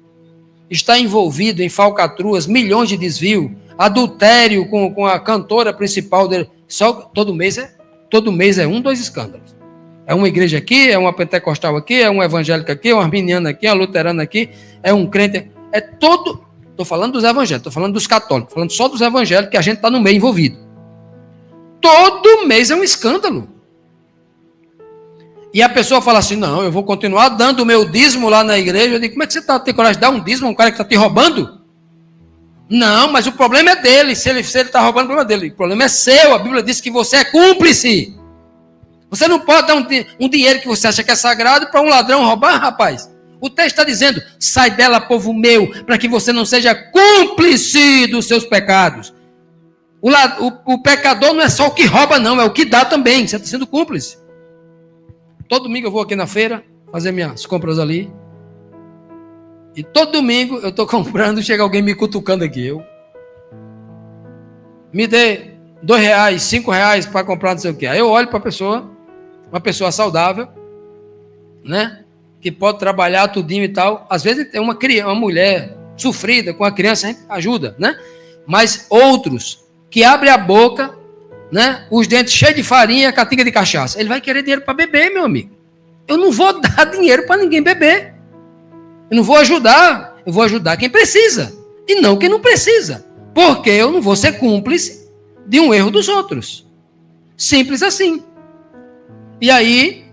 está envolvido em falcatruas, milhões de desvio, adultério com a cantora principal dele? Só todo mês é 1, 2 escândalos. É uma igreja aqui, é uma pentecostal aqui, é um evangélico aqui, é uma arminiana aqui, é uma luterana aqui, é um crente. É todo. Estou falando dos evangélicos, estou falando dos católicos, falando só dos evangélicos, que a gente está no meio envolvido. Todo mês é um escândalo. E a pessoa fala assim: não, eu vou continuar dando o meu dízimo lá na igreja. Eu digo: como é que você tem coragem de dar um dízimo a um cara que está te roubando? Não, mas o problema é dele. Se ele está roubando, o problema é dele. O problema é seu. A Bíblia diz que você é cúmplice. Você não pode dar um dinheiro que você acha que é sagrado para um ladrão roubar, rapaz. O texto está dizendo: sai dela, povo meu, para que você não seja cúmplice dos seus pecados. O pecador não é só o que rouba, não, é o que dá também. Você está sendo cúmplice. Todo domingo eu vou aqui na feira fazer minhas compras ali. E todo domingo eu estou comprando, chega alguém me cutucando aqui. Me dê R$2, R$5 para comprar não sei o que. Aí eu olho para a pessoa, uma pessoa saudável, né? Que pode trabalhar tudinho e tal. Às vezes é uma mulher sofrida com a criança, a gente ajuda, né? Mas outros que abrem a boca, né? Os dentes cheios de farinha, catinga de cachaça. Ele vai querer dinheiro para beber, meu amigo. Eu não vou dar dinheiro para ninguém beber. Eu não vou ajudar. Eu vou ajudar quem precisa e não quem não precisa. Porque eu não vou ser cúmplice de um erro dos outros. Simples assim. E aí,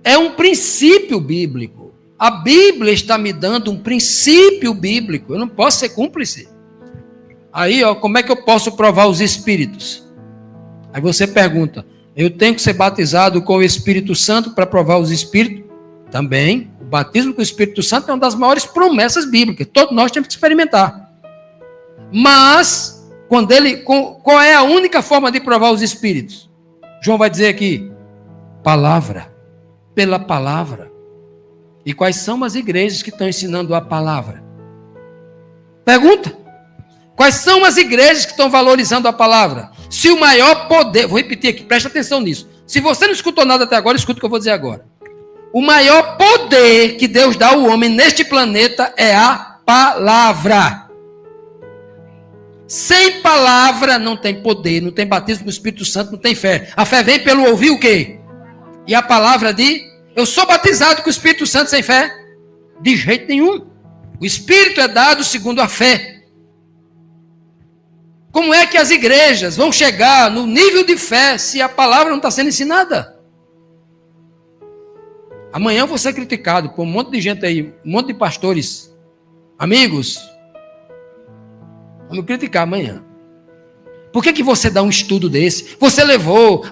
é um princípio bíblico. A Bíblia está me dando um princípio bíblico. Eu não posso ser cúmplice. Aí, ó, como é que eu posso provar os espíritos? Aí você pergunta: eu tenho que ser batizado com o Espírito Santo para provar os espíritos? Também. O batismo com o Espírito Santo é uma das maiores promessas bíblicas. Todos nós temos que experimentar. Mas, qual é a única forma de provar os espíritos? João vai dizer aqui: palavra. Pela palavra. E quais são as igrejas que estão ensinando a palavra? Pergunta. Quais são as igrejas que estão valorizando a palavra? Se o maior poder... Vou repetir aqui, preste atenção nisso. Se você não escutou nada até agora, escuta o que eu vou dizer agora. O maior poder que Deus dá ao homem neste planeta é a palavra. Sem palavra não tem poder, não tem batismo com o Espírito Santo, não tem fé. A fé vem pelo ouvir o quê? E a palavra de: eu sou batizado com o Espírito Santo sem fé? De jeito nenhum. O Espírito é dado segundo a fé. Como é que as igrejas vão chegar no nível de fé se a palavra não está sendo ensinada? Amanhã eu vou ser criticado por um monte de gente aí, um monte de pastores, amigos. Vamos criticar amanhã. Por que você dá um estudo desse? Você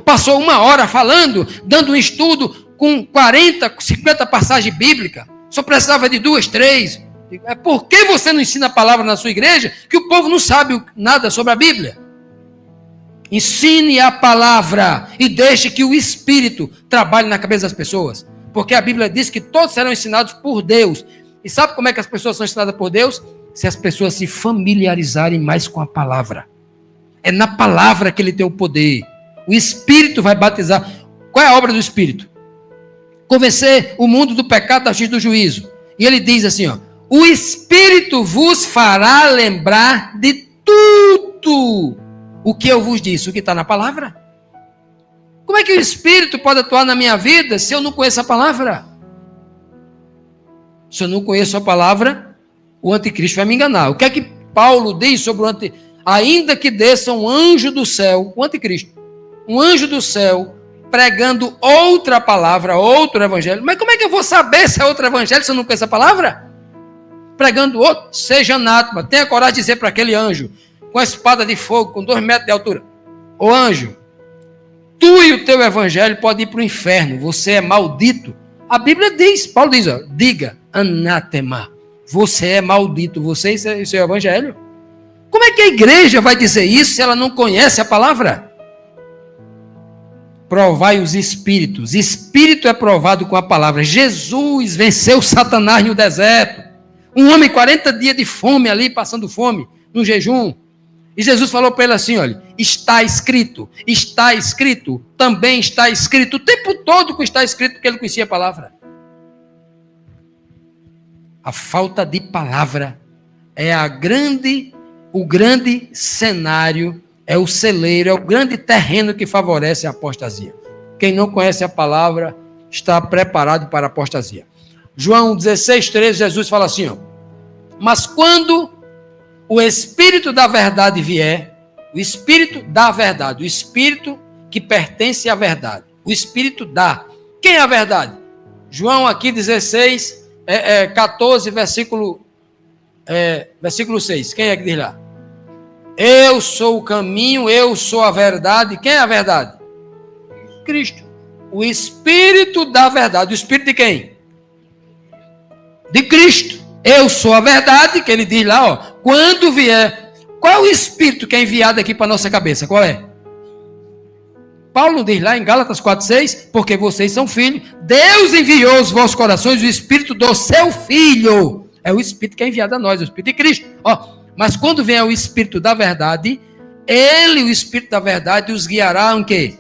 passou 1 hora falando, dando um estudo com 40, 50 passagens bíblicas. Só precisava de 2, 3. É por que você não ensina a palavra na sua igreja que o povo não sabe nada sobre a Bíblia? Ensine a palavra e deixe que o Espírito trabalhe na cabeça das pessoas. Porque a Bíblia diz que todos serão ensinados por Deus. E sabe como é que as pessoas são ensinadas por Deus? Se as pessoas se familiarizarem mais com a palavra. É na palavra que ele tem o poder. O Espírito vai batizar. Qual é a obra do Espírito? Convencer o mundo do pecado, da justiça e do juízo. E ele diz assim, ó, o Espírito vos fará lembrar de tudo o que eu vos disse, o que está na palavra. Como é que o Espírito pode atuar na minha vida se eu não conheço a palavra? Se eu não conheço a palavra, o anticristo vai me enganar. O que é que Paulo diz sobre o anticristo? Ainda que desça um anjo do céu, o anticristo, um anjo do céu, pregando outra palavra, outro evangelho. Mas como é que eu vou saber se é outro evangelho se eu não conheço a palavra? Pregando outro, seja anátema. Tenha coragem de dizer para aquele anjo, com a espada de fogo, com 2 metros de altura: ô anjo, tu e o teu evangelho podem ir para o inferno, você é maldito. A Bíblia diz, Paulo diz, ó, diga, anátema, você é maldito, você e seu evangelho. Como é que a igreja vai dizer isso se ela não conhece a palavra? Provai os espíritos. Espírito é provado com a palavra. Jesus venceu Satanás no deserto. Um homem 40 dias de fome ali, passando fome, no jejum. E Jesus falou para ele assim, olha, está escrito, também está escrito. O tempo todo que está escrito, porque ele conhecia a palavra. A falta de palavra é o grande cenário, é o celeiro, é o grande terreno que favorece a apostasia. Quem não conhece a palavra está preparado para a apostasia. João 16:13, Jesus fala assim, ó, mas quando o Espírito da verdade vier, o Espírito da verdade, o Espírito que pertence à verdade, o Espírito dá. Quem é a verdade? João aqui 14, versículo 6. Quem é que diz lá? Eu sou o caminho, eu sou a verdade. Quem é a verdade? Cristo. O Espírito da verdade. O Espírito de quem? De Cristo. Eu sou a verdade, que ele diz lá, ó, quando vier. Qual é o Espírito que é enviado aqui para a nossa cabeça? Qual é? Paulo diz lá em Gálatas 4:6, porque vocês são filhos, Deus enviou aos vossos corações o Espírito do seu Filho. É o Espírito que é enviado a nós, o Espírito de Cristo. Ó, mas quando vier o Espírito da verdade, ele, o Espírito da verdade, os guiará em quê?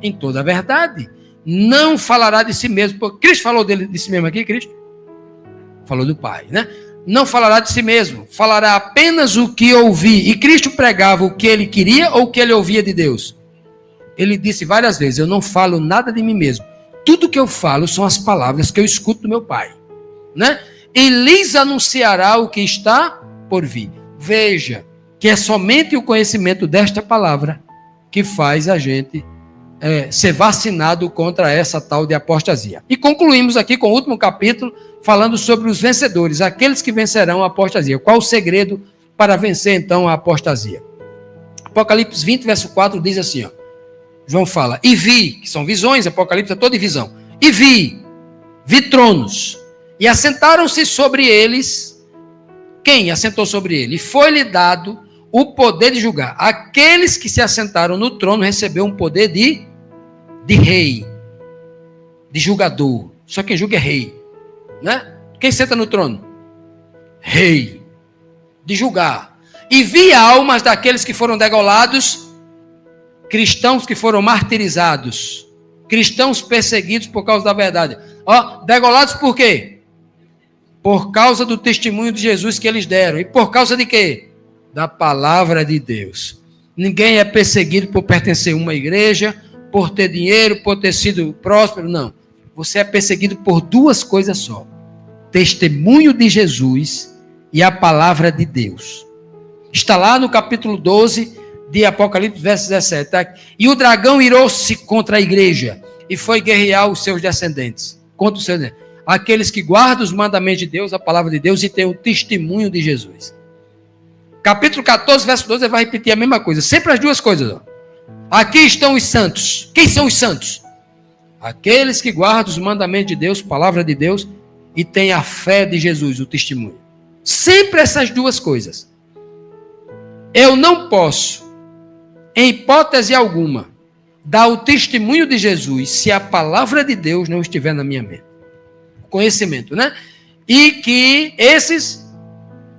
Em toda a verdade. Não falará de si mesmo. Porque Cristo falou de si mesmo aqui, Cristo? Falou do Pai, né? Não falará de si mesmo, falará apenas o que ouvi. E Cristo pregava o que ele queria ou o que ele ouvia de Deus? Ele disse várias vezes, eu não falo nada de mim mesmo. Tudo que eu falo são as palavras que eu escuto do meu Pai, né? E lhes anunciará o que está por vir. Veja que é somente o conhecimento desta palavra que faz a gente ser vacinado contra essa tal de apostasia. E concluímos aqui com o último capítulo, falando sobre os vencedores, aqueles que vencerão a apostasia. Qual o segredo para vencer, então, a apostasia? Apocalipse 20, verso 4, diz assim, ó, João fala, e vi, que são visões, Apocalipse é toda visão, e vi tronos, e assentaram-se sobre eles. Quem assentou sobre ele? E foi-lhe dado o poder de julgar. Aqueles que se assentaram no trono receberam um poder de rei, de julgador. Só quem julga é rei, né? Quem senta no trono? Rei, de julgar. E vi almas daqueles que foram degolados, cristãos que foram martirizados, cristãos perseguidos por causa da verdade. Ó, degolados por quê? Por causa do testemunho de Jesus que eles deram. E por causa de quê? Da palavra de Deus. Ninguém é perseguido por pertencer a uma igreja, por ter dinheiro, por ter sido próspero, não. Você é perseguido por duas coisas só: testemunho de Jesus e a palavra de Deus. Está lá no capítulo 12 de Apocalipse, verso 17. Tá? E o dragão irou-se contra a igreja e foi guerrear os seus descendentes. Contra os seus descendentes. Aqueles que guardam os mandamentos de Deus, a palavra de Deus, e têm o testemunho de Jesus. Capítulo 14, verso 12, ele vai repetir a mesma coisa. Sempre as duas coisas. Ó. Aqui estão os santos. Quem são os santos? Aqueles que guardam os mandamentos de Deus, a palavra de Deus, e têm a fé de Jesus, o testemunho. Sempre essas duas coisas. Eu não posso em hipótese alguma, dar o testemunho de Jesus se a palavra de Deus não estiver na minha mente. Conhecimento, né? E que esses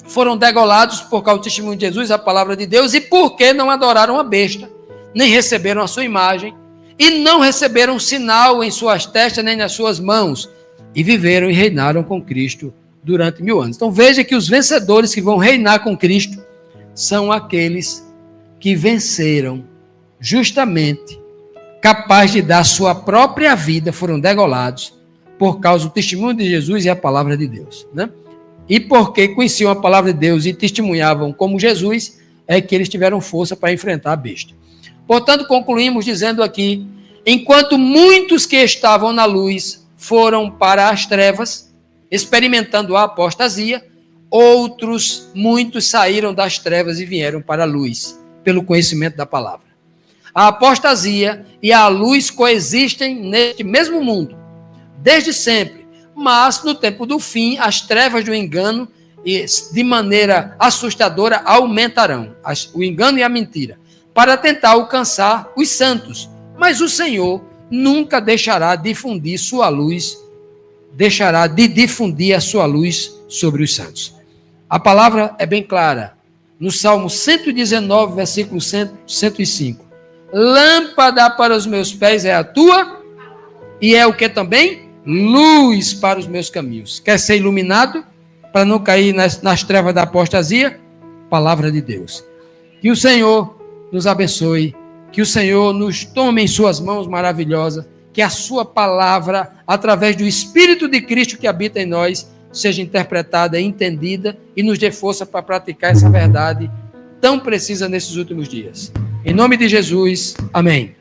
foram degolados por causa do testemunho de Jesus, a palavra de Deus, e porque não adoraram a besta, nem receberam a sua imagem, e não receberam sinal em suas testas, nem nas suas mãos, e viveram e reinaram com Cristo durante 1000 anos. Então veja que os vencedores que vão reinar com Cristo são aqueles que venceram justamente, capaz de dar sua própria vida, foram degolados por causa do testemunho de Jesus e a palavra de Deus, né? E porque conheciam a palavra de Deus e testemunhavam como Jesus, é que eles tiveram força para enfrentar a besta. Portanto, concluímos dizendo aqui, enquanto muitos que estavam na luz foram para as trevas, experimentando a apostasia, muitos saíram das trevas e vieram para a luz, pelo conhecimento da palavra. A apostasia e a luz coexistem neste mesmo mundo, desde sempre, mas no tempo do fim, as trevas do engano, de maneira assustadora, aumentarão, o engano e a mentira, para tentar alcançar os santos. Mas o Senhor nunca deixará de difundir sua luz, deixará de difundir a sua luz sobre os santos. A palavra é bem clara, no Salmo 119, versículo 105. Lâmpada para os meus pés é a tua, e é o que também? Luz para os meus caminhos. Quer ser iluminado para não cair nas trevas da apostasia? Palavra de Deus. Que o Senhor nos abençoe, que o Senhor nos tome em suas mãos maravilhosas, que a sua palavra, através do Espírito de Cristo que habita em nós, seja interpretada e entendida e nos dê força para praticar essa verdade tão precisa nesses últimos dias. Em nome de Jesus, amém.